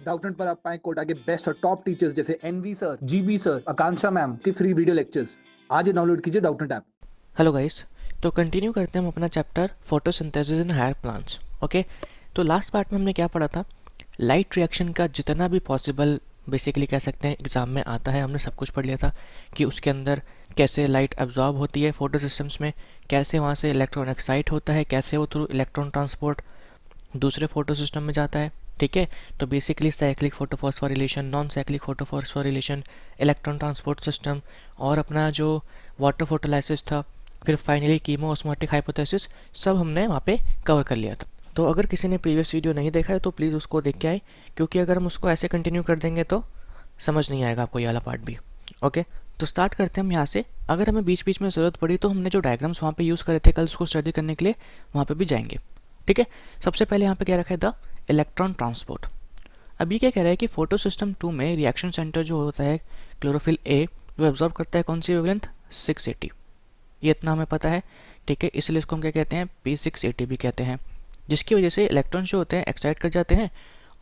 Doubtnut पर आप पाएं कोटा के बेस्ट और टॉप टीचर्स जैसे N V sir, G B sir, Akanksha ma'am की फ्री वीडियो लेक्चर्स। आज ही डाउनलोड कीजिए डाउटनेट ऐप। हेलो गाइस, तो कंटिन्यू करते हैं हम अपना chapter photosynthesis in higher plants. Okay, तो लास्ट पार्ट में हमने क्या पढ़ा था? लाइट रिएक्शन का जितना भी पॉसिबल बेसिकली कह सकते हैं एग्जाम में आता है, हमने सब कुछ पढ़ लिया था कि उसके अंदर कैसे लाइट एब्जॉर्ब होती है फोटो सिस्टम्स में, कैसे वहाँ से इलेक्ट्रॉन एक्साइट होता है, कैसे वो थ्रू इलेक्ट्रॉन ट्रांसपोर्ट दूसरे फोटो सिस्टम में जाता है। ठीक है, तो basically cyclic photophosphorylation, non cyclic photophosphorylation, electron transport system और अपना जो वाटर फोटोलाइसिस था, फिर फाइनली कीमोऑस्मोटिक हाइपोथेसिस, सब हमने वहाँ पे कवर कर लिया था। तो अगर किसी ने प्रीवियस वीडियो नहीं देखा है तो प्लीज़ उसको देख के आए, क्योंकि अगर हम उसको ऐसे कंटिन्यू कर देंगे तो समझ नहीं आएगा आपको ये वाला पार्ट भी। ओके, तो स्टार्ट करते हैं हम यहाँ से। अगर हमें बीच बीच में ज़रूरत पड़ी तो हमने जो डायग्राम्स वहाँ पे यूज़ करे थे कल उसको स्टडी करने के लिए वहाँ पे भी जाएंगे। ठीक है, सबसे पहले यहाँ पे क्या रखा है? The electron transport. अभी क्या कह रहा है कि फोटो सिस्टम 2 में रिएक्शन सेंटर जो होता है क्लोरोफिल ए, वो एब्जॉर्ब करता है कौन सी वेवलेंथ? 680। ये इतना हमें पता है। ठीक है, इसलिए इसको हम क्या कहते हैं? P680 भी कहते हैं, जिसकी वजह से इलेक्ट्रॉन जो होते हैं एक्साइट कर जाते हैं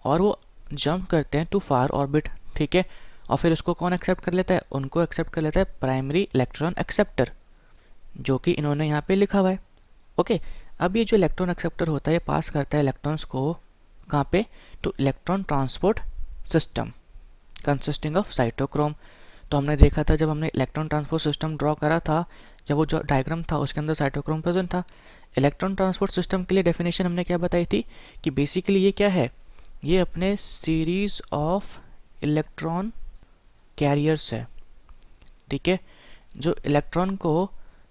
और वो जंप करते हैं टू फार ऑर्बिट। ठीक है, और फिर उसको कौन एक्सेप्ट कर लेता है? उनको एक्सेप्ट कर लेता है प्राइमरी इलेक्ट्रॉन एक्सेप्टर, जो कि इन्होंने यहाँ पे लिखा हुआ है। ओके, अब ये जो इलेक्ट्रॉन एक्सेप्टर होता है ये पास करता है इलेक्ट्रॉन्स को कहाँ पे? तो electron transport system consisting of cytochrome. तो हमने देखा था जब हमने इलेक्ट्रॉन ट्रांसपोर्ट सिस्टम ड्रॉ करा था, जब वो जो डायग्राम था उसके अंदर साइटोक्रोम प्रेजेंट था। इलेक्ट्रॉन ट्रांसपोर्ट सिस्टम के लिए डेफिनेशन हमने क्या बताई थी कि बेसिकली ये क्या है? ये अपने सीरीज ऑफ इलेक्ट्रॉन कैरियर्स है। ठीक है, जो इलेक्ट्रॉन को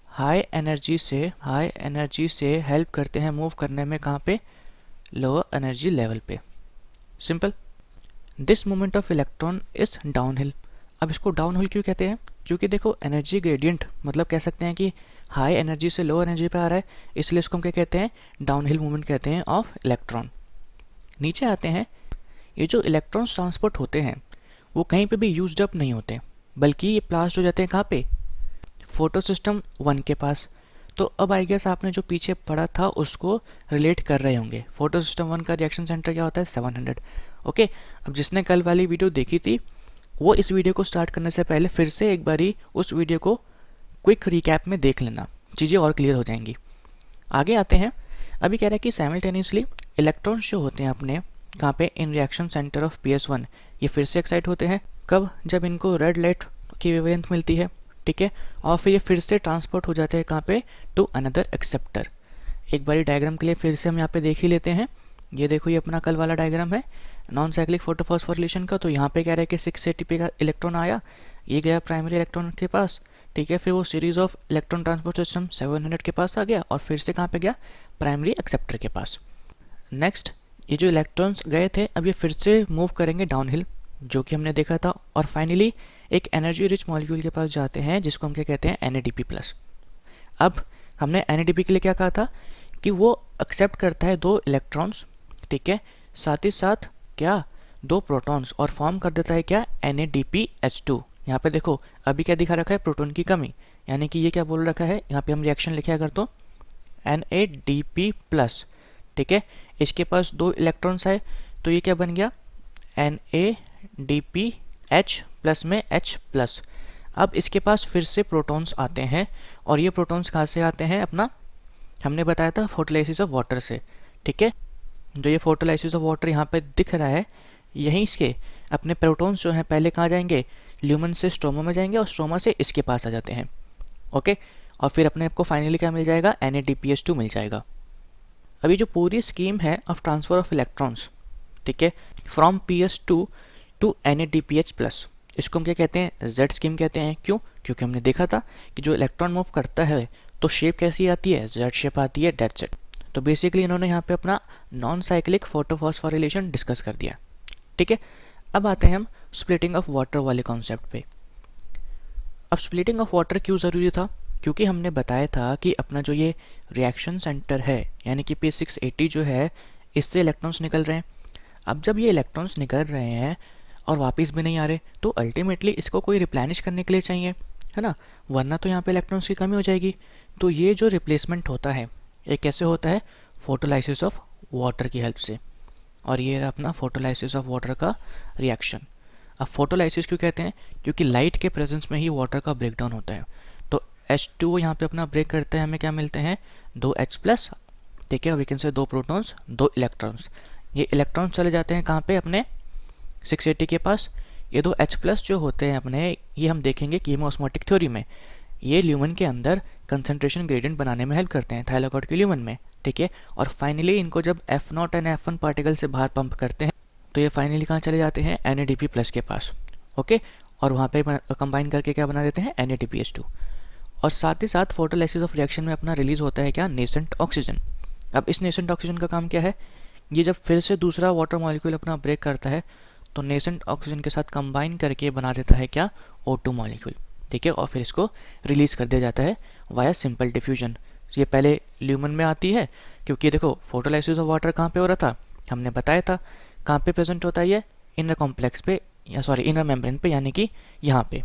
हाई एनर्जी से हेल्प करते हैं मूव करने में, कहाँ पे? लोअर एनर्जी लेवल पे। Simple. This moment of electron is downhill. अब इसको डाउनहिल क्यों कहते हैं? क्योंकि देखो एनर्जी ग्रेडियंट, मतलब कह सकते हैं कि हाई एनर्जी से लो एनर्जी पे आ रहा है, इसलिए इसको हम क्या कहते हैं? डाउनहिल मूवमेंट कहते हैं ऑफ इलेक्ट्रॉन। नीचे आते हैं, ये जो इलेक्ट्रॉन्स ट्रांसपोर्ट होते हैं वो कहीं पे भी यूज्ड अप नहीं होते, बल्कि ये प्लास्ट हो जाते हैं कहाँ पे? फोटो सिस्टम 1 के पास। तो अब आई गेस आपने जो पीछे पढ़ा था उसको रिलेट कर रहे होंगे। फोटो सिस्टम 1 का रिएक्शन सेंटर क्या होता है? 700। ओके, अब जिसने कल वाली वीडियो देखी थी वो इस वीडियो को स्टार्ट करने से पहले फिर से एक बारी उस वीडियो को क्विक रिकैप में देख लेना, चीज़ें और क्लियर हो जाएंगी। आगे आते हैं। अभी कह रहा है कि साइमल्टेनियसली इलेक्ट्रॉन्स जो होते हैं अपने कहाँ पे? इन रिएक्शन सेंटर ऑफ PS1, ये फिर से एक्साइट होते हैं। कब? जब इनको रेड लाइट की वेवलेंथ मिलती है। ठीक है, और फिर ये फिर से ट्रांसपोर्ट हो जाते हैं कहाँ पे? To another acceptor. एक बारी डायग्राम के लिए फिर से हम यहाँ पे देख ही लेते हैं। ये देखो, ये अपना कल वाला डायग्राम है नॉन साइक्लिक फोटोफॉस्फोरिलेशन का। तो यहाँ पे कह रहा है कि 680 पे का इलेक्ट्रॉन आया, ये गया प्राइमरी इलेक्ट्रॉन के पास। ठीक है, फिर वो series of electron transport system 700 के पास आ गया और फिर से कहाँ पे गया? प्राइमरी एक्सेप्टर के पास। नेक्स्ट, ये जो इलेक्ट्रॉन्स गए थे अब ये फिर से मूव करेंगे डाउनहिल, जो कि हमने देखा था, और फाइनली एक एनर्जी रिच मॉलिक्यूल के पास जाते हैं जिसको हम क्या कहते हैं? NADP+। अब हमने NADP के लिए क्या कहा था कि वो एक्सेप्ट करता है 2 इलेक्ट्रॉन्स, ठीक है, साथ ही साथ क्या? 2 प्रोटॉन्स, और फॉर्म कर देता है क्या? NADPH2। यहाँ पे देखो अभी क्या दिखा रखा है? प्रोटॉन की कमी, यानी कि ये क्या बोल रखा है? यहाँ पे हम रिएक्शन लिखे अगर तो NADP+। ठीक है, इसके पास 2 इलेक्ट्रॉन्स है तो ये क्या बन गया? NADPH प्लस में H+। अब इसके पास फिर से प्रोटॉन्स आते हैं, और ये प्रोटॉन्स कहाँ से आते हैं? अपना हमने बताया था फोटोलाइसिस ऑफ वाटर से। ठीक है, जो ये फोटोलाइसिस ऑफ वाटर यहाँ पे दिख रहा है, यहीं इसके अपने प्रोटॉन्स जो हैं पहले कहाँ जाएंगे? ल्यूमन से स्ट्रोमा में जाएंगे और स्ट्रोमा से इसके पास आ जाते हैं। ओके, और फिर अपने आपको फाइनली क्या मिल जाएगा? NADPH2 मिल जाएगा। अभी जो पूरी स्कीम है ऑफ ट्रांसफर ऑफ इलेक्ट्रॉन्स, ठीक है, फ्रॉम PS2 टू NADPH+, इसको हम क्या कहते हैं? Z स्कीम कहते हैं। क्यों? क्योंकि हमने देखा था कि जो इलेक्ट्रॉन मूव करता है तो शेप कैसी आती है? Z शेप आती है, डेट सेट। तो बेसिकली इन्होंने यहाँ पे अपना नॉन साइक्लिक फोटोफॉस्फोरिलेशन डिस्कस कर दिया। ठीक है, अब आते हैं हम स्प्लिटिंग ऑफ वाटर वाले कॉन्सेप्ट पे। अब स्प्लिटिंग ऑफ वाटर क्यों ज़रूरी था? क्योंकि हमने बताया था कि अपना जो ये रिएक्शन सेंटर है यानी कि P680 जो है, इससे इलेक्ट्रॉन्स निकल रहे हैं। अब जब ये इलेक्ट्रॉन्स निकल रहे हैं और वापस भी नहीं आ रहे तो अल्टीमेटली इसको कोई रिप्लेनिश करने के लिए चाहिए, है ना, वरना तो यहाँ पे इलेक्ट्रॉन्स की कमी हो जाएगी। तो ये जो रिप्लेसमेंट होता है ये कैसे होता है? फोटोलाइसिस ऑफ वाटर की हेल्प से। और ये रहा अपना फोटोलाइसिस ऑफ वाटर का रिएक्शन। अब फोटोलाइसिस क्यों कहते हैं? क्योंकि लाइट के प्रेजेंस में ही वाटर का ब्रेकडाउन होता है। तो H2O यहाँ पे अपना ब्रेक करते हैं, हमें क्या मिलते हैं? 2H+, ठीक है, वी कैन से 2 प्रोटॉन्स 2 इलेक्ट्रॉन्स। ये इलेक्ट्रॉन्स चले जाते हैं कहाँ पे? अपने 680 के पास। ये 2H+ जो होते हैं अपने, ये हम देखेंगे कीमोस्मोटिक थ्योरी में, ये ल्यूमन के अंदर कंसंट्रेशन ग्रेडियंट बनाने में हेल्प करते हैं थाइलाकॉइड के ल्यूमन में, ठीक है। और फाइनली इनको जब F0 एंड F1 पार्टिकल से बाहर पंप करते हैं तो ये फाइनली कहाँ चले जाते हैं? NADP+ के पास, ओके। और वहाँ पे कंबाइन करके क्या बना देते हैं? NADPH2। और साथ ही साथ फोटोलाइसिस ऑफ रिएक्शन में अपना रिलीज होता है क्या? Nascent oxygen. अब इस नेसेंट ऑक्सीजन का काम क्या है? ये जब फिर से दूसरा वाटर मॉलिक्यूल अपना ब्रेक करता है तो नेसेंट ऑक्सीजन के साथ कंबाइन करके बना देता है क्या? O2 मॉलिक्यूल, ठीक है। और फिर इसको रिलीज कर दिया जाता है वाया सिंपल डिफ्यूजन। ये पहले ल्यूमन में आती है, क्योंकि देखो फोटोलाइसिस ऑफ वाटर कहाँ पे हो रहा था? हमने बताया था कहाँ पे प्रेजेंट होता है ये? इनर कॉम्प्लेक्स पे, या सॉरी इनर मेम्ब्रेन पे, यानी कि यहाँ पे,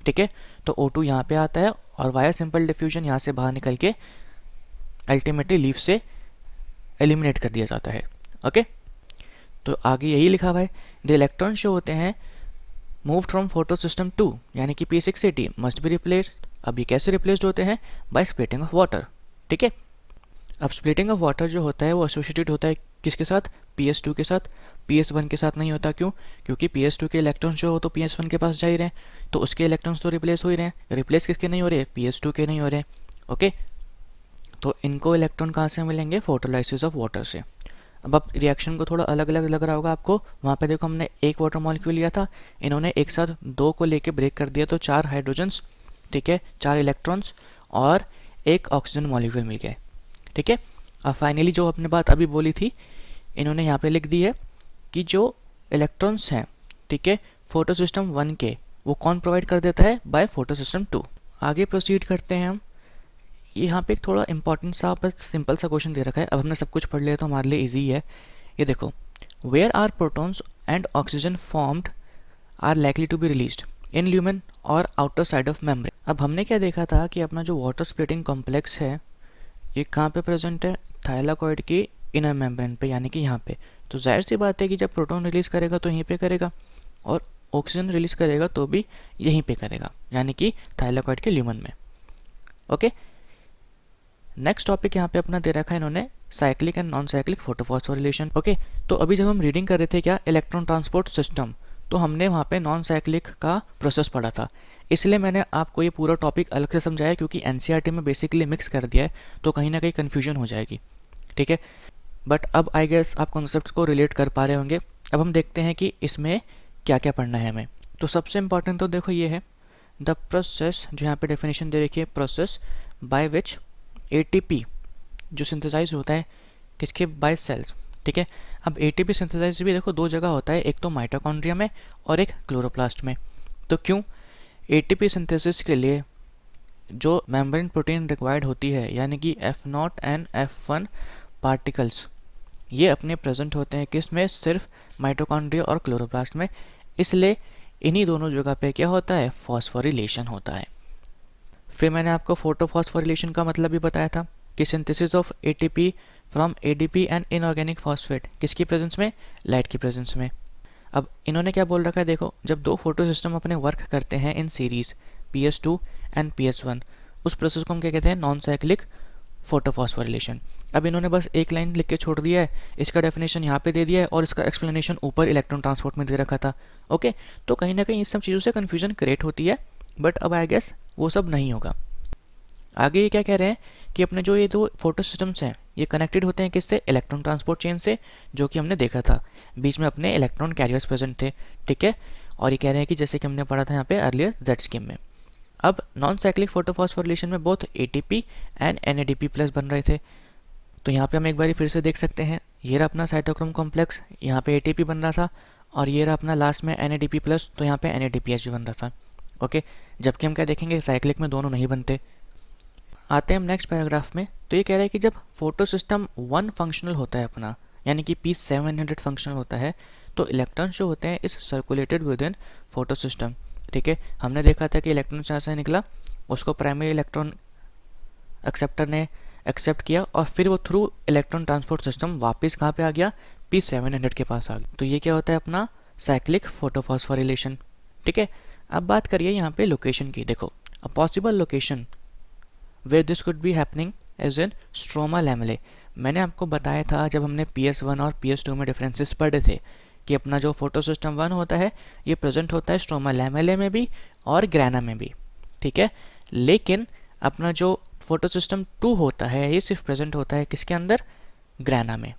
ठीक है। तो O2 यहाँ पे आता है और वाया सिंपल डिफ्यूजन यहाँ से बाहर निकल के अल्टीमेटली लीफ से एलिमिनेट कर दिया जाता है, ओके। तो आगे यही लिखा हुआ है, द इलेक्ट्रॉन जो होते हैं मूव्ड फ्रॉम फोटो सिस्टम 2 यानी कि P680 मस्ट बी रिप्लेस्ड। अब ये कैसे रिप्लेस्ड होते हैं? बाय स्प्लिटिंग ऑफ वाटर, ठीक है। अब स्प्लिटिंग ऑफ वाटर जो होता है वो एसोसिएटेड होता है किसके साथ? PS2 के साथ। PS1 के साथ नहीं होता, क्यों? क्योंकि PS2 के इलेक्ट्रॉन्स जो हो तो PS1 के पास जा ही रहे हैं, तो उसके इलेक्ट्रॉन्स तो रिप्लेस हो ही रहे हैं। रिप्लेस किसके नहीं हो रहे? PS2 के नहीं हो रहे, ओके। तो इनको इलेक्ट्रॉन कहाँ से मिलेंगे? फोटोलाइसिस ऑफ वाटर से। अब आप रिएक्शन को थोड़ा अलग अलग लग रहा होगा आपको, वहाँ पे देखो हमने एक वाटर मॉलिक्यूल लिया था, इन्होंने एक साथ 2 को लेके ब्रेक कर दिया तो 4 हाइड्रोजन्स, ठीक है, 4 इलेक्ट्रॉन्स और एक ऑक्सीजन मॉलिक्यूल मिल गए, ठीक है। अब फाइनली जो अपने बात अभी बोली थी, इन्होंने यहाँ पे लिख दी है कि जो इलेक्ट्रॉन्स हैं, ठीक है, फोटो सिस्टम 1 के, वो कौन प्रोवाइड कर देता है? By photosystem 2। आगे प्रोसीड करते हैं हम। यहाँ पे एक थोड़ा इंपॉर्टेंट सा बस सिंपल सा क्वेश्चन दे रखा है। अब हमने सब कुछ पढ़ लिया तो हमारे लिए इजी है। ये देखो, where are protons and oxygen formed are likely to be released in lumen और आउटर साइड ऑफ मेम्ब्रेन। अब हमने क्या देखा था कि अपना जो वाटर स्प्लिटिंग कॉम्प्लेक्स है ये कहाँ पे प्रेजेंट है? थाइलाकॉइड के इनर मेम्ब्रेन पे, यानी कि यहाँ पे। तो जाहिर सी बात है कि जब प्रोटॉन रिलीज करेगा तो यहीं पे करेगा, और ऑक्सीजन रिलीज करेगा तो भी यहीं पे करेगा, यानी कि थाइलाकॉइड के ल्यूमन में, ओके। नेक्स्ट टॉपिक यहाँ पे अपना दे रखा है इन्होंने, cyclic and non cyclic photophosphorylation, okay. तो अभी जब हम रीडिंग कर रहे थे क्या? इलेक्ट्रॉन ट्रांसपोर्ट सिस्टम, तो हमने वहाँ पे नॉन साइक्लिक का प्रोसेस पढ़ा था, इसलिए मैंने आपको ये पूरा टॉपिक अलग से समझाया, क्योंकि NCERT में बेसिकली मिक्स कर दिया है तो कहीं ना कहीं कन्फ्यूजन हो जाएगी, ठीक है। बट अब आई गेस आप कॉन्सेप्ट्स को रिलेट कर पा रहे होंगे। अब हम देखते हैं कि इसमें क्या क्या पढ़ना है हमें। तो सबसे इंपॉर्टेंट तो देखो ये है, द प्रोसेस, जो यहाँ पे डेफिनेशन दे रखी है, प्रोसेस बाय विच ATP जो सिंथेसाइज होता है किसके? बाय सेल्स, ठीक है। अब ATP सिंथेसाइज भी देखो 2 जगह होता है, एक तो माइटोकॉन्ड्रिया में और एक क्लोरोप्लास्ट में। तो क्यों? ATP सिंथेसिस के लिए जो मेम्ब्रेन प्रोटीन रिक्वायर्ड होती है, यानी कि F0 एंड F1 पार्टिकल्स, ये अपने प्रेजेंट होते हैं किस में? सिर्फ माइटोकॉन्ड्रिया और क्लोरोप्लास्ट में। इसलिए इन्हीं दोनों जगह पे क्या होता है? फॉस्फोरिलेशन होता है। फिर मैंने आपको फोटोफॉस्फोरिलेशन का मतलब भी बताया था कि synthesis of ATP from ADP and inorganic phosphate, किसकी प्रेजेंस में? लाइट की प्रेजेंस में। अब इन्होंने क्या बोल रखा है, देखो, जब 2 फोटो सिस्टम अपने वर्क करते हैं in series PS2 and PS1, उस प्रोसेस को हम क्या कहते हैं? Non cyclic photophosphorylation. अब इन्होंने बस एक लाइन लिख के छोड़ दिया है, इसका डेफिनेशन यहाँ पे दे दिया है और इसका एक्सप्लेनेशन ऊपर इलेक्ट्रॉन ट्रांसपोर्ट में दे रखा था, ओके। तो कहीं ना कहीं इस सब चीज़ों से कन्फ्यूजन क्रिएट होती है, बट अब आई गेस वो सब नहीं होगा। आगे ये क्या कह रहे हैं कि अपने जो ये 2 फोटो सिस्टम्स हैं ये कनेक्टेड होते हैं किससे? इलेक्ट्रॉन ट्रांसपोर्ट चेन से, जो कि हमने देखा था, बीच में अपने इलेक्ट्रॉन कैरियर्स प्रेजेंट थे, ठीक है। और ये कह रहे हैं कि जैसे कि हमने पढ़ा था यहाँ पे अर्लियर Z स्कीम में। अब नॉन साइक्लिक फोटोफॉस्फोरिलेशन में बोथ ATP एंड NADP+ बन रहे थे। तो यहाँ पे हम एक बार फिर से देख सकते हैं, ये रहा अपना साइटोक्रोम कॉम्प्लेक्स, यहाँ पे ATP बन रहा था, और ये रहा अपना लास्ट में NADP+, तो यहाँ पे NADPH भी बन रहा था, ओके। जबकि हम क्या देखेंगे, साइक्लिक में दोनों नहीं बनते। आते हैं हम नेक्स्ट पैराग्राफ में। तो ये कह रहा है कि जब फोटो सिस्टम 1 फंक्शनल होता है अपना, यानी कि P700 फंक्शनल होता है, तो इलेक्ट्रॉन जो होते हैं इस circulated with in photo system, ठीक है। हमने देखा था कि इलेक्ट्रॉन जहाँ से निकला उसको प्राइमरी इलेक्ट्रॉन एक्सेप्टर ने एक्सेप्ट किया और फिर वो थ्रू इलेक्ट्रॉन ट्रांसपोर्ट सिस्टम वापस कहाँ पे आ गया? P700 के पास आ गए। तो ये क्या होता है अपना साइक्लिक फोटोफॉस्फोरिलेशन। ठीक है, अब बात करिए यहाँ पे लोकेशन की। देखो, uh possible location where this could be happening as in stroma lamellae. मैंने आपको बताया था जब हमने PS1 और PS2 में डिफरेंसेस पढ़े थे कि अपना जो फोटो सिस्टम 1 होता है ये प्रेजेंट होता है स्ट्रोमा लैमेले में भी और ग्रैना में भी। ठीक है, लेकिन अपना जो फोटो सिस्टम 2 होता है ये सिर्फ प्रेजेंट होता है किसके अंदर, ग्रैना में।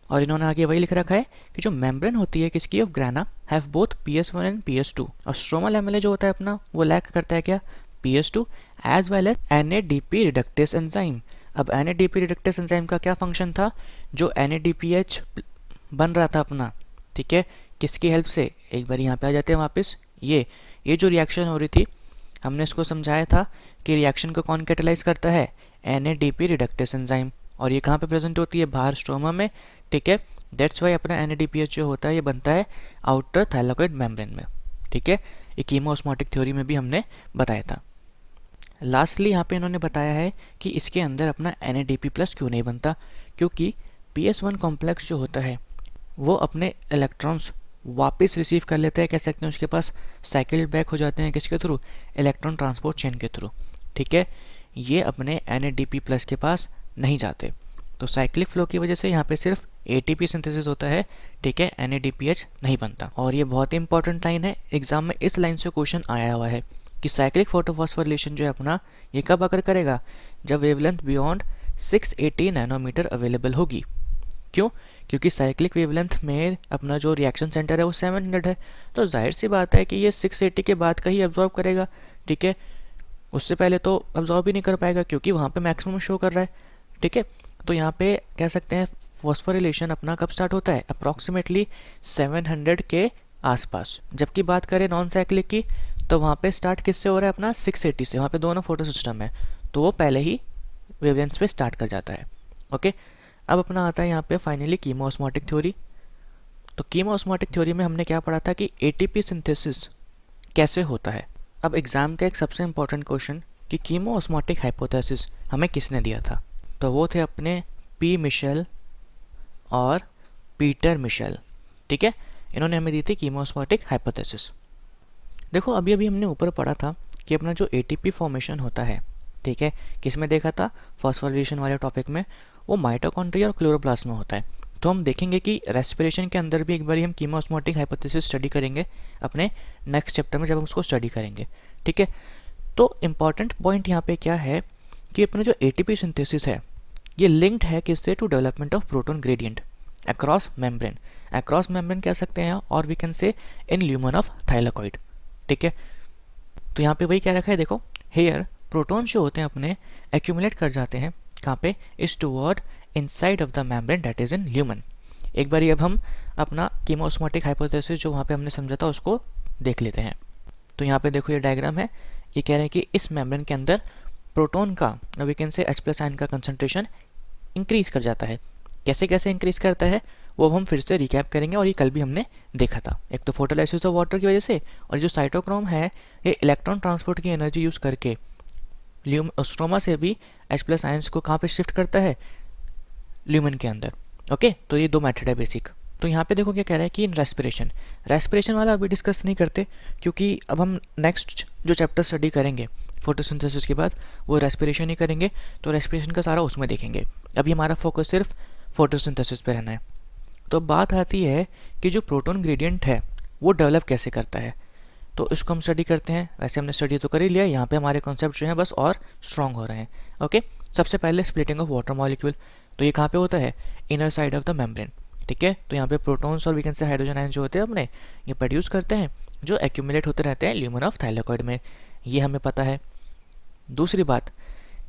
और इन्होंने आगे वही लिख रखा है कि जो मेम्ब्रेन होती है किसकी, of grana, have both PS1 and PS2। और स्ट्रोमा लैमेले जो होता है अपना वो लैक करता है क्या, PS2 as well as NADP reductase enzyme. अब NADP रिडक्टेस एंजाइम का क्या फंक्शन था, जो NADPH बन रहा था अपना, ठीक है, किसकी हेल्प से, एक बार यहाँ पे आ जाते हैं वापस। ये जो रिएक्शन हो रही थी हमने इसको समझाया था कि रिएक्शन को कौन कैटेलाइज करता है, NADP रिडक्टेस एंजाइम। और ये कहाँ पे प्रेजेंट होती है, बाहर स्ट्रोमा में। ठीक है, दैट्स वाई अपना NADPH जो होता है ये बनता है आउटर थाइलाकोइड मेम्ब्रेन में। ठीक है, ये कीमोस्मोटिक थ्योरी में भी हमने बताया था। लास्टली यहाँ पे इन्होंने बताया है कि इसके अंदर अपना NADP प्लस क्यों नहीं बनता, क्योंकि PS1 कॉम्प्लेक्स जो होता है वो अपने इलेक्ट्रॉन्स वापस रिसीव कर लेते हैं, कह सकते हैं उसके पास साइकिल बैक हो जाते हैं किसके थ्रू, इलेक्ट्रॉन ट्रांसपोर्ट चेन के थ्रू। ठीक है, ये अपने NADP प्लस के पास नहीं जाते। तो साइक्लिक फ्लो की वजह से यहाँ पे सिर्फ ATP सिंथेसिस होता है। ठीक है, NADPH नहीं बनता। और ये बहुत ही इंपॉर्टेंट लाइन है, एग्जाम में इस लाइन से क्वेश्चन आया हुआ है कि साइक्लिक फोटोफॉस्फोरिलेशन जो है अपना ये कब अगर करेगा, जब वेवलेंथ बियॉन्ड 680 नैनोमीटर अवेलेबल होगी। क्यों, क्योंकि साइक्लिक वेवलेंथ में अपना जो रिएक्शन सेंटर है वो 700 है, तो जाहिर सी बात है कि ये 680 के बाद का ही अब्जॉर्ब करेगा। ठीक है, उससे पहले तो अब्जॉर्ब ही नहीं कर पाएगा क्योंकि वहाँ पे मैक्सिमम शो कर रहा है। ठीक है, तो यहाँ पे कह सकते हैं फॉस्फोरिलेशन अपना कब स्टार्ट होता है, अप्रॉक्सीमेटली 700 के आसपास। जबकि बात करें नॉन साइक्लिक की तो वहाँ पे स्टार्ट किससे हो रहा है अपना, 680 से। वहाँ पे दोनों फोटो सिस्टम है तो वो पहले ही वेवलेंथ पे स्टार्ट कर जाता है। ओके, अब अपना आता है यहाँ पे फाइनली कीमोस्मोटिक थ्योरी। तो कीमोस्मोटिक थ्योरी में हमने क्या पढ़ा था कि ATP सिंथेसिस कैसे होता है। अब एग्जाम का एक सबसे इंपॉर्टेंट क्वेश्चन कि कीमोस्मोटिक हाइपोथेसिस हमें किसने दिया था, तो वो थे अपने P. मिशेल और पीटर मिशेल। ठीक है, इन्होंने हमें दी थी कीमोस्मोटिक हाइपोथेसिस। देखो अभी अभी हमने ऊपर पढ़ा था कि अपना जो ATP फॉर्मेशन होता है, ठीक है, किसमें देखा था, फॉस्फोरिलेशन वाले टॉपिक में, वो माइटोकॉन्ड्रिया और क्लोरोप्लास्ट में होता है। तो हम देखेंगे कि रेस्पिरेशन के अंदर भी एक बार हम कीमोस्मोटिक हाइपोथेसिस स्टडी करेंगे अपने नेक्स्ट चैप्टर में जब हम उसको स्टडी करेंगे। ठीक है, तो इम्पॉर्टेंट पॉइंट यहाँ पे क्या है कि अपना जो ATP सिंथेसिस है ये लिंक्ड है किससे, to development of proton gradient across membrane. Across membrane कह सकते हैं और वी कैन से इन ल्यूमन ऑफ थाइलाकॉइड। ठीक है, तो यहाँ पे वही कह रखा है, देखो हेयर प्रोटॉन जो होते हैं अपने एक्यूमुलेट कर जाते हैं कहाँ पे, is toward inside of the membrane that is in lumen. एक बार अब हम अपना कीमोस्मोटिक हाइपोथेसिस जो वहाँ पे हमने समझा था उसको देख लेते हैं। तो यहाँ पे देखो ये डायग्राम है, ये कह रहे हैं कि इस मेम्ब्रेन के अंदर प्रोटॉन का we can say H+ ion का कंसंट्रेशन इंक्रीज कर जाता है। कैसे कैसे इंक्रीज करता है वो हम फिर से रिकैप करेंगे, और ये कल भी हमने देखा था। एक तो फोटोलाइसिस ऑफ वाटर की वजह से, और जो साइटोक्रोम है ये इलेक्ट्रॉन ट्रांसपोर्ट की एनर्जी यूज़ करके स्ट्रोमा से भी H+ आयंस को कहाँ पे शिफ्ट करता है, ल्यूमन के अंदर। ओके, तो ये दो मेथड है बेसिक। तो यहाँ पे देखो क्या कह रहा है कि इन रेस्पिरेशन वाला अभी डिस्कस नहीं करते, क्योंकि अब हम नेक्स्ट जो चैप्टर स्टडी करेंगे फोटोसिंथेसिस के बाद वो रेस्पिरेशन ही करेंगे, तो रेस्पिरेशन का सारा उसमें देखेंगे। अभी हमारा फोकस सिर्फ फोटोसिंथेसिस पे रहना है। तो बात आती है कि जो प्रोटॉन ग्रेडियंट है वो डेवलप कैसे करता है, तो इसको हम स्टडी करते हैं। वैसे हमने स्टडी तो कर ही लिया, यहाँ पे हमारे कॉन्सेप्ट जो हैं बस और स्ट्रॉन्ग हो रहे हैं। ओके, सबसे पहले स्प्लिटिंग ऑफ वाटर मॉलिक्यूल, तो ये कहाँ पे होता है, inner side of the membrane. ठीक है, तो यहाँ पे प्रोटॉन्स और we can say hydrogen ion जो होते हैं अपने ये प्रोड्यूस करते हैं, जो एक्यूमुलेट होते रहते हैं ल्यूमन ऑफ थाइलाकॉइड में, ये हमें पता है। दूसरी बात,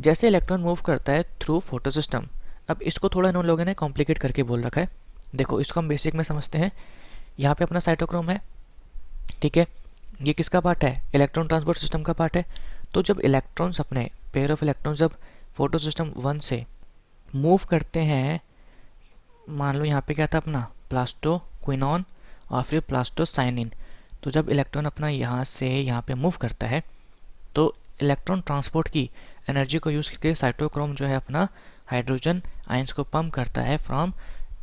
जैसे इलेक्ट्रॉन मूव करता है थ्रू फोटोसिस्टम, अब इसको थोड़ा इन लोगों ने कॉम्प्लिकेट करके बोल रखा है। देखो इसको हम बेसिक में समझते हैं। यहाँ पे अपना साइटोक्रोम है, ठीक है, ये किसका पार्ट है, इलेक्ट्रॉन ट्रांसपोर्ट सिस्टम का पार्ट है। तो जब इलेक्ट्रॉन्स अपने पेयर ऑफ इलेक्ट्रॉन्स जब फोटोसिस्टम 1 से मूव करते हैं, मान लो यहाँ पे क्या था अपना प्लास्टोक्विनॉन और फिर प्लास्टोसाइनिन, तो जब इलेक्ट्रॉन अपना यहाँ से यहाँ पे मूव करता है तो इलेक्ट्रॉन ट्रांसपोर्ट की एनर्जी को यूज़ करके साइटोक्रोम जो है अपना हाइड्रोजन आयंस को पंप करता है फ्रॉम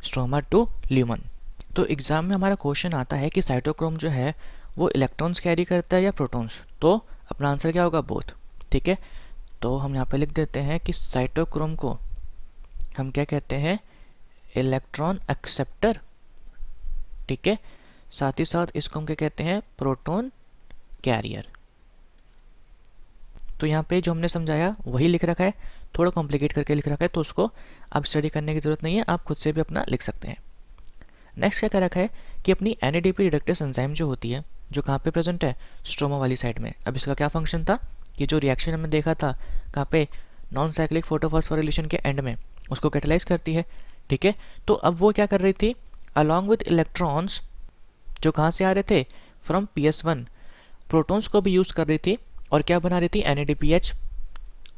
स्ट्रोमा टू ल्यूमन। तो एग्ज़ाम में हमारा क्वेश्चन आता है कि साइटोक्रोम जो है वो इलेक्ट्रॉन्स कैरी करता है या प्रोटॉन्स, तो अपना आंसर क्या होगा? बोथ। ठीक है, तो हम यहाँ पे लिख देते हैं कि साइटोक्रोम को हम क्या कहते हैं? Electron acceptor. ठीक है, साथ ही साथ इसको हम क्या कहते हैं? Proton carrier. तो यहाँ पे जो हमने समझाया वही लिख रखा है, थोड़ा कॉम्प्लिकेट करके लिख रखा है, तो उसको अब स्टडी करने की ज़रूरत नहीं है, आप खुद से भी अपना लिख सकते हैं। नेक्स्ट क्या कर रखा है कि अपनी NADP रिडक्टेस एंजाइम जो होती है, जो कहाँ पे प्रेजेंट है? स्ट्रोमा वाली साइड में। अब इसका क्या फंक्शन था कि जो रिएक्शन हमने देखा था कहाँ पे? नॉन साइक्लिक फोटोफॉस्फोरिलेशन के एंड में, उसको कैटेलाइज करती है। ठीक है, तो अब वो क्या कर रही थी? अलॉन्ग विद इलेक्ट्रॉन्स जो कहाँ से आ रहे थे? फ्रॉम PS1, प्रोटॉन्स को भी यूज़ कर रही थी और क्या बना रही थी? NADPH।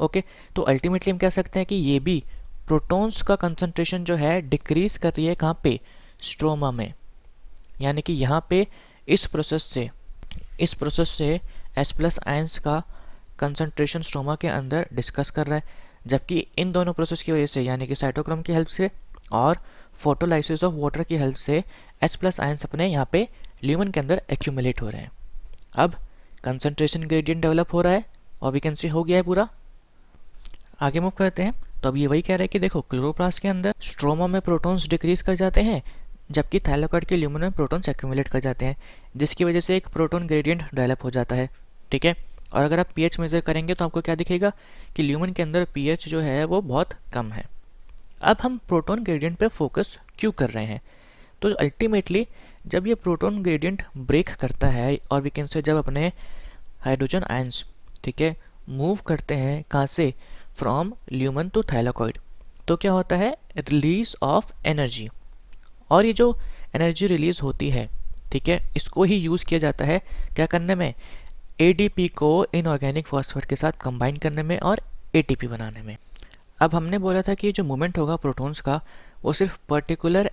ओके, तो अल्टीमेटली हम कह सकते हैं कि ये भी प्रोटॉन्स का कंसंट्रेशन जो है डिक्रीज कर रही है कहाँ पे? स्ट्रोमा में। यानी कि यहाँ पे इस प्रोसेस से H+ आयंस का कंसंट्रेशन स्ट्रोमा के अंदर डिस्कस कर रहा है, जबकि इन दोनों प्रोसेस की वजह से, यानी कि साइटोक्रोम की हेल्प से और फोटोलाइसिस ऑफ वाटर की हेल्प से H+ आयंस अपने यहाँ पे ल्यूमन के अंदर एक्यूमुलेट हो रहे हैं। अब कंसंट्रेशन ग्रेडियंट डेवलप हो रहा है और वी कैन सी हो गया है पूरा। आगे मूव करते हैं, तो अब ये वही कह रहा है कि देखो क्लोरोप्लास्ट के अंदर स्ट्रोमा में प्रोटॉन्स डिक्रीज कर जाते हैं, जबकि थाइलाकॉइड के ल्यूमन में प्रोटॉन्स एक्यूमुलेट कर जाते हैं, जिसकी वजह से एक प्रोटॉन ग्रेडियंट डेवलप हो जाता है। ठीक है, और अगर आप pH मेजर करेंगे तो आपको क्या दिखेगा कि ल्यूमन के अंदर pH जो है वो बहुत कम है। अब हम प्रोटॉन ग्रेडियंट पे फोकस क्यों कर रहे हैं? तो अल्टीमेटली जब ये प्रोटॉन ग्रेडियंट ब्रेक करता है और वी कैन से जब अपने हाइड्रोजन आयंस, ठीक है, मूव करते हैं कहाँ से? फ्रॉम ल्यूमन टू थाइलाकॉइड, तो क्या होता है? Release of energy. और ये जो एनर्जी रिलीज होती है, ठीक है, इसको ही यूज़ किया जाता है क्या करने में? ADP को इनऑर्गेनिक फॉस्फेट के साथ कंबाइन करने में और ATP बनाने में। अब हमने बोला था कि ये जो मूवमेंट होगा प्रोटॉन्स का वो सिर्फ पर्टिकुलर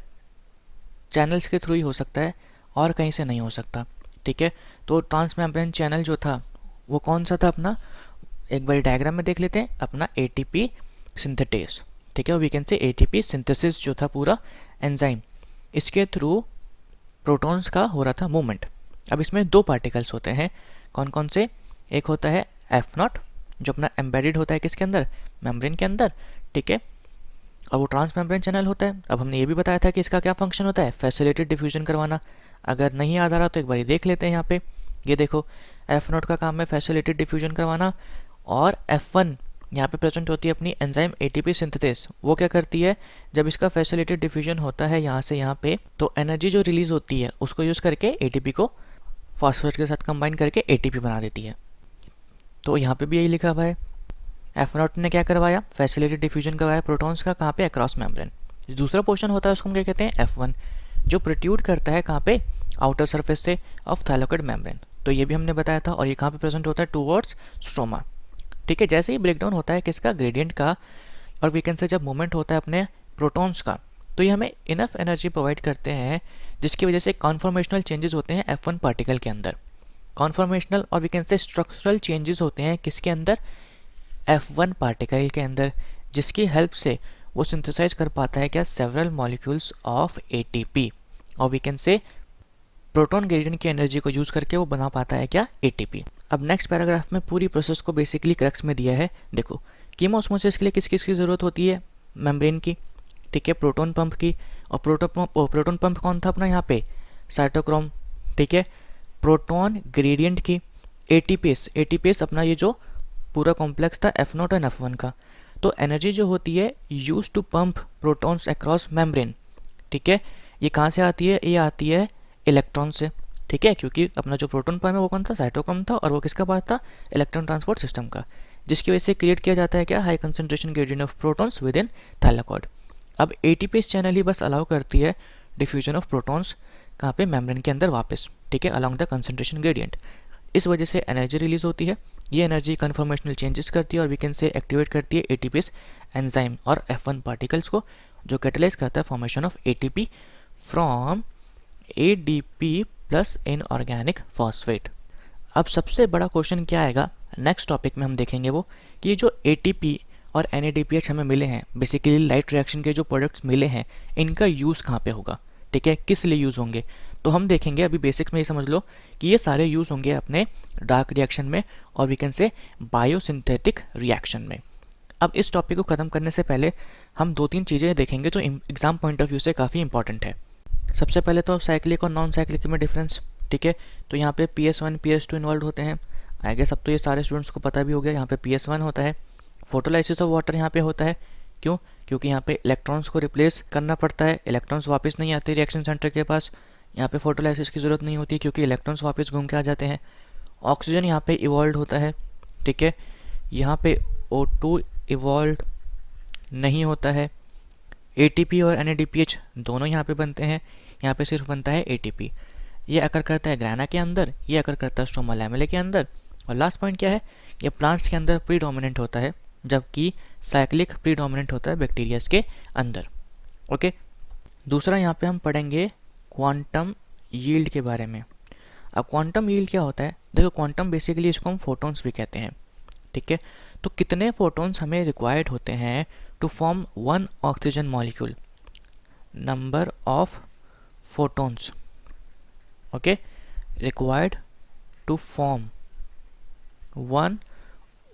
चैनल्स के थ्रू ही हो सकता है और कहीं से नहीं हो सकता। ठीक है, तो ट्रांसमेम्ब्रेन चैनल जो था वो कौन सा था अपना? एक बार डायग्राम में देख लेते हैं, अपना ATP सिंथेटेस। ठीक है, we can say ATP synthesis जो था पूरा एंजाइम, इसके थ्रू प्रोटॉन्स का हो रहा था मूवमेंट। अब इसमें दो पार्टिकल्स होते हैं, कौन कौन से? एक होता है F0 जो अपना एम्बेडेड होता है किसके अंदर? मेम्ब्रेन के अंदर। ठीक है, और वो ट्रांस मेम्ब्रेन चैनल होता है। अब हमने ये भी बताया था कि इसका क्या फंक्शन होता है? फैसिलिटेड डिफ्यूजन करवाना। अगर नहीं याद आ रहा तो एक बार ये देख लेते हैं। यहाँ पे ये देखो, F0 का काम है फैसिलिटेड डिफ्यूजन करवाना, और F1 यहाँ पे प्रेजेंट होती है अपनी एंजाइम ATP सिंथेसिस। वो क्या करती है? जब इसका फैसिलिटेड डिफ्यूजन होता है यहाँ से यहाँ पे, तो एनर्जी जो रिलीज होती है उसको यूज़ करके ATP को फॉस्फेट के साथ कंबाइन करके ATP बना देती है। तो यहाँ पे भी यही लिखा हुआ है, F0 ने क्या करवाया? फैसिलिटेड डिफ्यूजन करवाया प्रोटॉन्स का, कहाँ पे? Across membrane. दूसरा पोर्शन होता है उसको हम क्या कहते हैं? F1, जो प्रोट्यूड करता है कहाँ पे? आउटर सरफेस से ऑफ थाइलाकॉइड मेम्ब्रेन। तो ये भी हमने बताया था, और ये कहाँ पे प्रेजेंट होता है? Towards stroma. ठीक है, जैसे ही ब्रेकडाउन होता है किसका? ग्रेडियंट का, और वीकेंड से जब मूवमेंट होता है अपने प्रोटॉन्स का, तो ये हमें इनफ एनर्जी प्रोवाइड करते हैं, जिसकी वजह से कॉन्फॉर्मेशनल चेंजेस होते हैं F1 पार्टिकल के अंदर। कॉन्फॉर्मेशनल और वीकेंड से स्ट्रक्चरल चेंजेस होते हैं किसके अंदर? F1 पार्टिकल के अंदर, जिसकी हेल्प से वो सिंथेसाइज कर पाता है क्या? सेवरल मॉलिक्यूल्स ऑफ ATP, और वीकेंड से प्रोटॉन ग्रेडियंट की एनर्जी को यूज़ करके वो बना पाता है क्या? ATP। अब नेक्स्ट पैराग्राफ में पूरी प्रोसेस को बेसिकली क्रक्स में दिया है। देखो, कीमोस्मोसिस के लिए किस किस की ज़रूरत होती है? मेम्ब्रेन की, ठीक है, प्रोटॉन पंप की, और प्रोटॉन पंप कौन था अपना यहाँ पे? साइटोक्रोम। ठीक है, प्रोटॉन ग्रेडियंट की, एटीपेस अपना ये जो पूरा कॉम्प्लेक्स था F0 और F1 का। तो एनर्जी जो होती है use to pump protons across membrane, ठीक है, ये कहाँ से आती है? ये आती है इलेक्ट्रॉन से। ठीक है, क्योंकि अपना जो प्रोटॉन पंप है वो कौन था? साइटोक्रोम था, और वो किसका पार्ट था? इलेक्ट्रॉन ट्रांसपोर्ट सिस्टम का, जिसकी वजह से क्रिएट किया जाता है क्या? High concentration gradient of protons with in thylakoid. अब एटीपेस चैनल ही बस अलाउ करती है डिफ्यूजन ऑफ प्रोटॉन्स कहाँ पे? मेम्ब्रेन के अंदर वापस, ठीक है, अलॉन्ग द कंसंट्रेशन ग्रेडियंट। इस वजह से एनर्जी रिलीज होती है, ये एनर्जी कन्फॉर्मेशनल चेंजेस करती है, और वी कैन से एक्टिवेट करती है एटीपेस एंजाइम और F1 पार्टिकल्स को, जो कैटलाइज करता है formation of ATP from ADP plus inorganic phosphate. अब सबसे बड़ा क्वेश्चन क्या आएगा नेक्स्ट टॉपिक में हम देखेंगे वो, कि ये जो ATP और NADPH हमें मिले हैं, बेसिकली लाइट रिएक्शन के जो प्रोडक्ट्स मिले हैं, इनका यूज़ कहाँ पे होगा, ठीक है, किस लिए यूज़ होंगे। तो हम देखेंगे अभी बेसिक्स में ये समझ लो कि ये सारे यूज़ होंगे अपने डार्क रिएक्शन में और we can say biosynthetic reaction में। अब इस टॉपिक को ख़त्म करने से पहले हम 2-3 चीज़ें देखेंगे जो एग्ज़ाम पॉइंट ऑफ व्यू से काफ़ी इंपॉर्टेंट है। सबसे पहले तो साइक्लिक और नॉन साइक्लिक में डिफरेंस, ठीक है। तो यहाँ पे PS1 PS2 इन्वॉल्व होते हैं। आई गेस अब तो ये सारे स्टूडेंट्स को पता भी हो गया। यहाँ पे PS1 होता है, फोटोलाइसिस ऑफ वाटर यहाँ पे होता है। क्यों? क्योंकि यहाँ पे इलेक्ट्रॉन्स को रिप्लेस करना पड़ता है, इलेक्ट्रॉन्स वापस नहीं आते रिएक्शन सेंटर के पास। यहाँ पे फोटोलाइसिस की ज़रूरत नहीं होती क्योंकि इलेक्ट्रॉन्स वापस घूम के आ जाते हैं। ऑक्सीजन यहाँ पे इवॉल्व होता है, ठीक है। यहाँ पे O2 इवॉल्व नहीं होता है। ATP और NADPH दोनों यहाँ पे बनते हैं, यहाँ पे सिर्फ बनता है ATP। ये अकर करता है ग्राना के अंदर, ये अकर करता है स्ट्रोमा लैमेले के अंदर। और लास्ट पॉइंट क्या है, ये प्लांट्स के अंदर प्रीडोमिनेंट होता है, जबकि साइक्लिक प्रीडोमिनेंट होता है बैक्टीरियाज के अंदर। ओके, दूसरा यहाँ पे हम पढ़ेंगे क्वांटम यील्ड के बारे में। अब क्वांटम यील्ड क्या होता है, देखो क्वांटम बेसिकली इसको हम फोटोन्स भी कहते हैं, ठीक है। तो कितने फोटोन्स हमें रिक्वायर्ड होते हैं to form 1 oxygen molecule, number of photons, okay, required to form 1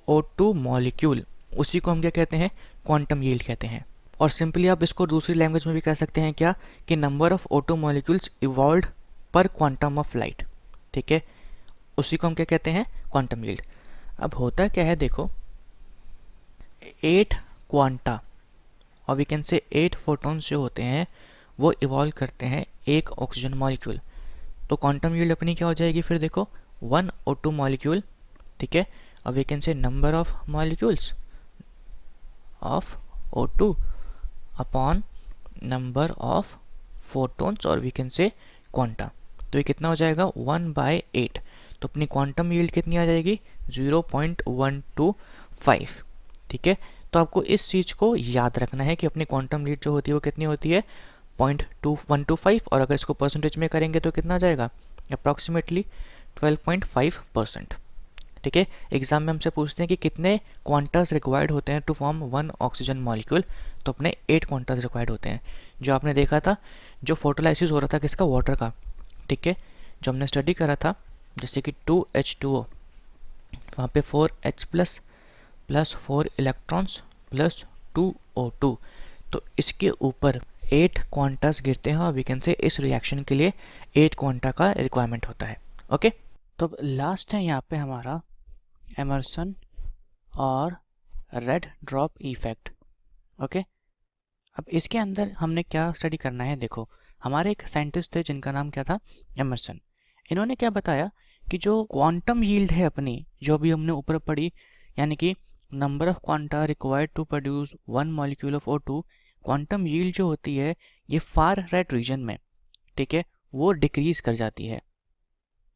O2 molecule, उसी को हम क्या कहते हैं, क्वांटम यील्ड कहते हैं। और सिंपली आप इसको दूसरी लैंग्वेज में भी कह सकते हैं क्या, कि number of O2 molecules evolved पर क्वांटम ऑफ लाइट, ठीक है, उसी को हम क्या कहते हैं, क्वांटम यील्ड। अब होता क्या है, देखो 8 क्वांटा और वी कैन से 8 फोटोन्स जो होते हैं वो इवॉल्व करते हैं एक ऑक्सीजन मॉलिक्यूल। तो क्वांटम यील्ड अपनी क्या हो जाएगी फिर, देखो 1 O2 मॉलिक्यूल, ठीक है, और we can say number of molecules of O2 upon number of photons और वी कैन से क्वांटा। तो ये कितना हो जाएगा, 1/8। तो अपनी क्वांटम यील्ड कितनी आ जाएगी, 0.125, ठीक है। तो आपको इस चीज़ को याद रखना है कि अपनी क्वांटम यील्ड जो होती है वो कितनी होती है, 0.125, और अगर इसको परसेंटेज में करेंगे तो कितना आ जाएगा, अप्रॉक्सीमेटली 12.5%, ठीक है। एग्जाम में हमसे पूछते हैं कि कितने क्वांटास रिक्वायर्ड होते हैं टू फॉर्म 1 ऑक्सीजन मॉलिक्यूल, तो अपने 8 क्वांटास रिक्वायर्ड होते हैं। जो आपने देखा था, जो फोटोलाइसिस हो रहा था किसका, वाटर का, ठीक है, जो हमने स्टडी करा था, जैसे कि 2H2O, वहाँ पे 4H plus 4 electrons plus 2O2, तो इसके ऊपर 8 क्वांटास गिरते हैं और वी कैन से इस रिएक्शन के लिए 8 क्वांटा का रिक्वायरमेंट होता है। ओके, तो अब लास्ट है यहाँ पे हमारा एमर्सन और रेड ड्रॉप इफेक्ट। ओके, अब इसके अंदर हमने क्या स्टडी करना है, देखो हमारे एक साइंटिस्ट थे जिनका नाम क्या था, एमर्सन। इन्होंने क्या बताया कि जो क्वांटम यील्ड है अपनी, जो भी हमने ऊपर पढ़ी, यानी कि number of quanta required to produce 1 molecule of O2, quantum yield जो होती है ये फार राइट रीजन में, ठीक है, वो डिक्रीज कर जाती है,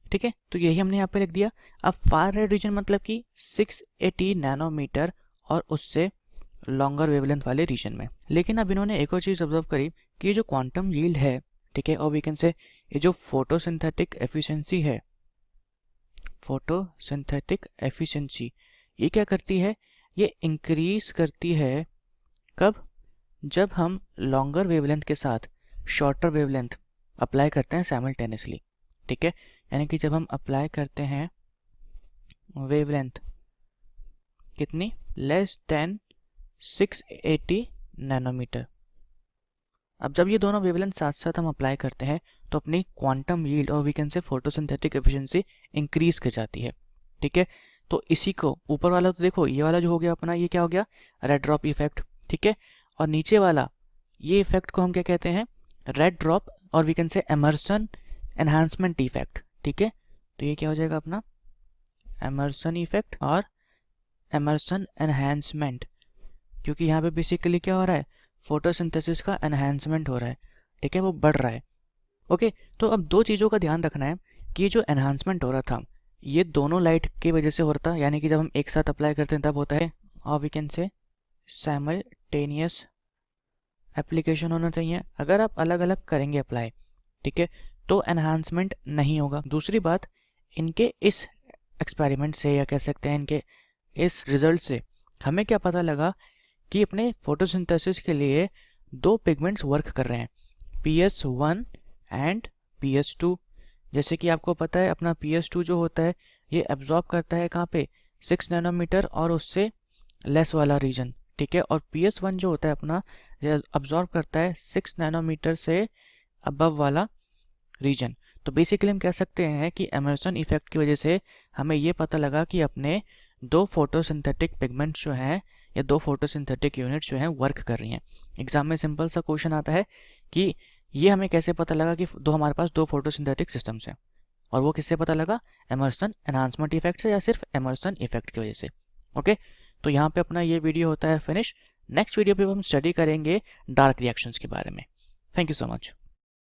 ठीक है। तो यही हमने यहाँ पे लिख दिया। अब फार राइट रीजन मतलब कि 680 नैनोमीटर और उससे लॉन्गर वेवलेंथ वाले रीजन में। लेकिन अब इन्होंने एक और चीज़ ऑब्जर्व करी कि ये जो क्वांटम यील्ड है, ठीक है, और वी कैन से ये जो फोटोसिंथेटिक एफिशिएंसी है, फोटोसिंथेटिक एफिशिएंसी, ये क्या करती है, ये इंक्रीज करती है कब, जब हम लॉन्गर वेवलेंथ के साथ शॉर्टर वेवलेंथ अप्लाई करते हैं साइमल्टेनियसली, ठीक है। यानी कि जब हम अप्लाई करते हैं वेवलेंथ कितनी, लेस देन 680 नैनोमीटर। अब जब ये दोनों वेवलेंथ साथ साथ हम अप्लाई करते हैं तो अपनी क्वांटम यील्ड और we can say photosynthetic efficiency increase कर जाती है, ठीक है। तो इसी को ऊपर वाला तो देखो, ये वाला जो हो गया अपना, ये क्या हो गया, रेड ड्रॉप इफेक्ट, ठीक है। और नीचे वाला ये इफेक्ट को हम क्या कहते हैं, रेड ड्रॉप और we can say Emerson enhancement effect, ठीक है। तो ये क्या हो जाएगा अपना, एमर्सन इफेक्ट और एमर्सन एनहांसमेंट, क्योंकि यहाँ पे बेसिकली क्या हो रहा है, फोटोसिंथेसिस का एनहांसमेंट हो रहा है, ठीक है, वो बढ़ रहा है। ओके, तो अब दो चीज़ों का ध्यान रखना है कि जो एनहांसमेंट हो रहा था ये दोनों लाइट की वजह से हो रहा था, यानी कि जब हम एक साथ अप्लाई करते हैं तब होता है, और we can say simultaneous application होना चाहिए। अगर आप अलग अलग करेंगे अप्लाई, ठीक है, तो एनहांसमेंट नहीं होगा। दूसरी बात, इनके इस एक्सपेरिमेंट से या कह सकते हैं इनके इस रिजल्ट से हमें क्या पता लगा कि अपने फोटोसिंथेसिस के लिए दो पिगमेंट्स वर्क कर रहे हैं, PS1 एंड PS2। जैसे कि आपको पता है अपना PS2 जो होता है ये एब्जॉर्ब करता है कहाँ पे, 6 नैनोमीटर और उससे लेस वाला रीजन, ठीक है। और PS1 जो होता है अपना ये अब्जॉर्ब करता है 6 नैनोमीटर से अबव वाला रीजन। तो बेसिकली हम कह सकते हैं कि एमर्सन इफेक्ट की वजह से हमें ये पता लगा कि अपने दो फोटोसिंथेटिक पिगमेंट्स जो हैं या दो फोटोसिंथेटिक यूनिट्स जो हैं वर्क कर रही हैं। एग्जाम में सिंपल सा क्वेश्चन आता है कि ये हमें कैसे पता लगा कि हमारे पास दो फोटोसिंथेटिक सिस्टम्स हैं, और वो किससे पता लगा, एमर्सन एनहांसमेंट इफेक्ट से या सिर्फ एमर्सन इफेक्ट की वजह से। ओके, तो यहाँ पे अपना ये वीडियो होता है फिनिश। नेक्स्ट वीडियो पे हम स्टडी करेंगे डार्क रिएक्शंस के बारे में। Thank you so much.